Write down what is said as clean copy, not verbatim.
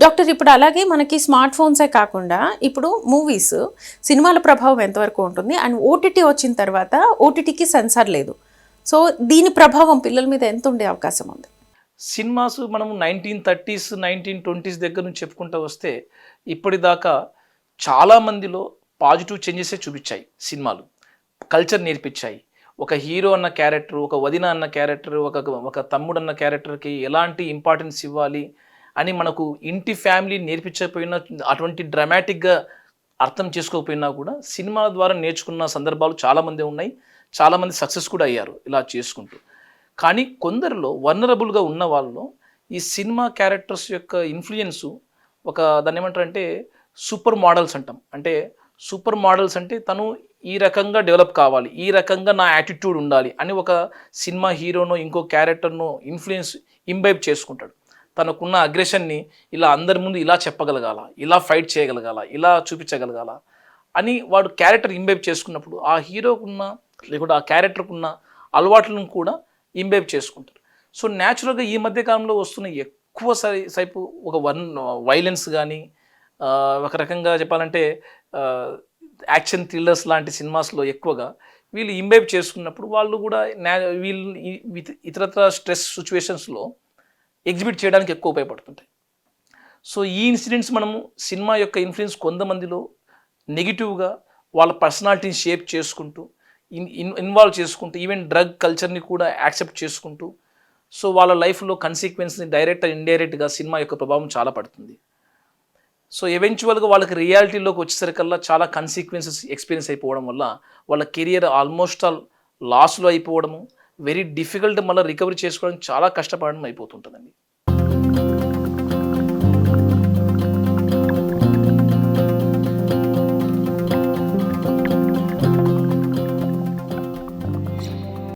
Doctor ఇప్పుడు అలాగే మనకి స్మార్ట్ ఫోన్సే కాకుండా ఇప్పుడు మూవీస్, సినిమాల ప్రభావం ఎంతవరకు ఉంటుంది? అండ్ ఓటీటీ వచ్చిన తర్వాత ఓటీటీకి సెన్సార్ లేదు. సో దీని ప్రభావం పిల్లల మీద ఎంత ఉండే అవకాశం ఉంది? సినిమాస్ మనం 1930s, 1920s దగ్గర నుంచి చెప్పుకుంటూ వస్తే ఇప్పటిదాకా చాలా మందిలో పాజిటివ్ చేంజెసే చూపించాయి సినిమాలు. కల్చర్ నేర్పించాయి. ఒక హీరో అన్న క్యారెక్టర్, ఒక వదిన అన్న క్యారెక్టర్, ఒక తమ్ముడు అన్న క్యారెక్టర్‌కి ఎలాంటి ఇంపార్టెన్స్ ఇవ్వాలి అని మనకు ఇంటి ఫ్యామిలీ నేర్పించకపోయినా, అటువంటి డ్రామాటిక్‌గా అర్థం చేసుకోకపోయినా కూడా సినిమాల ద్వారా నేర్చుకున్న సందర్భాలు చాలామందే ఉన్నాయి. చాలామంది సక్సెస్ కూడా అయ్యారు ఇలా చేసుకుంటూ. కానీ కొందరిలో వల్నరబుల్‌గా ఉన్న వాళ్ళలో ఈ సినిమా క్యారెక్టర్స్ యొక్క ఇన్‌ఫ్లూయెన్సు దాన్నేమంటారంటే సూపర్ మోడల్స్ అంటాం. అంటే సూపర్ మోడల్స్ అంటే తను ఈ రకంగా డెవలప్ కావాలి, ఈ రకంగా నా యాటిట్యూడ్ ఉండాలి అని ఒక సినిమా హీరోనో, ఇంకో క్యారెక్టర్‌నో ఇంబైబ్ చేసుకుంటాడు. తనకున్న అగ్రెషన్‌ని ఇలా అందరి ముందు ఇలా చెప్పగలగాల, ఇలా ఫైట్ చేయగలగాల, ఇలా చూపించగలగాల అని వాడు క్యారెక్టర్ ఇంబైబ్ చేసుకున్నప్పుడు ఆ హీరోకున్న లేకుంటే ఆ క్యారెక్టర్‌కున్న అలవాట్లను కూడా ఇంబైబ్ చేసుకుంటారు. సో న్యాచురల్‌గా ఈ మధ్య కాలంలో వస్తున్న ఎక్కువ సైపు వైలెన్స్ గానీ, ఒక రకంగా చెప్పాలంటే యాక్షన్ థ్రిల్లర్స్ లాంటి సినిమాస్‌లో ఎక్కువగా వీళ్ళు ఇంబైబ్ చేసుకున్నప్పుడు వాళ్ళు కూడా వీళ్ళు ఇతరత్ర స్ట్రెస్ సిట్యుయేషన్స్‌లో ఎగ్జిబిట్ చేయడానికి ఎక్కువ ఉపయోగపడుతుంటాయి. సో ఈ ఇన్సిడెంట్స్ మనము సినిమా యొక్క ఇన్‌ఫ్లూయెన్స్ కొంతమందిలో నెగెటివ్‌గా వాళ్ళ పర్సనాలిటీని షేప్ చేసుకుంటూ, ఇన్వాల్వ్ చేసుకుంటూ, ఈవెన్ డ్రగ్ కల్చర్‌ని కూడా యాక్సెప్ట్ చేసుకుంటూ, సో వాళ్ళ లైఫ్‌లో కన్సీక్వెన్స్‌ని డైరెక్ట్ అండ్ ఇండైరెక్ట్‌గా సినిమా యొక్క ప్రభావం చాలా పడుతుంది. సో ఎవెన్చువల్‌గా వాళ్ళకి రియాలిటీలోకి వచ్చేసరికల్లా చాలా కన్సీక్వెన్సెస్ ఎక్స్‌పీరియన్స్ అయిపోవడం వల్ల వాళ్ళ కెరియర్ ఆల్మోస్ట్ లాస్‌లో అయిపోవడము, వెరీ డిఫికల్ట్ మళ్ళీ రికవరీ చేసుకోవడానికి చాలా కష్టపడడం అయిపోతుంటుందండి.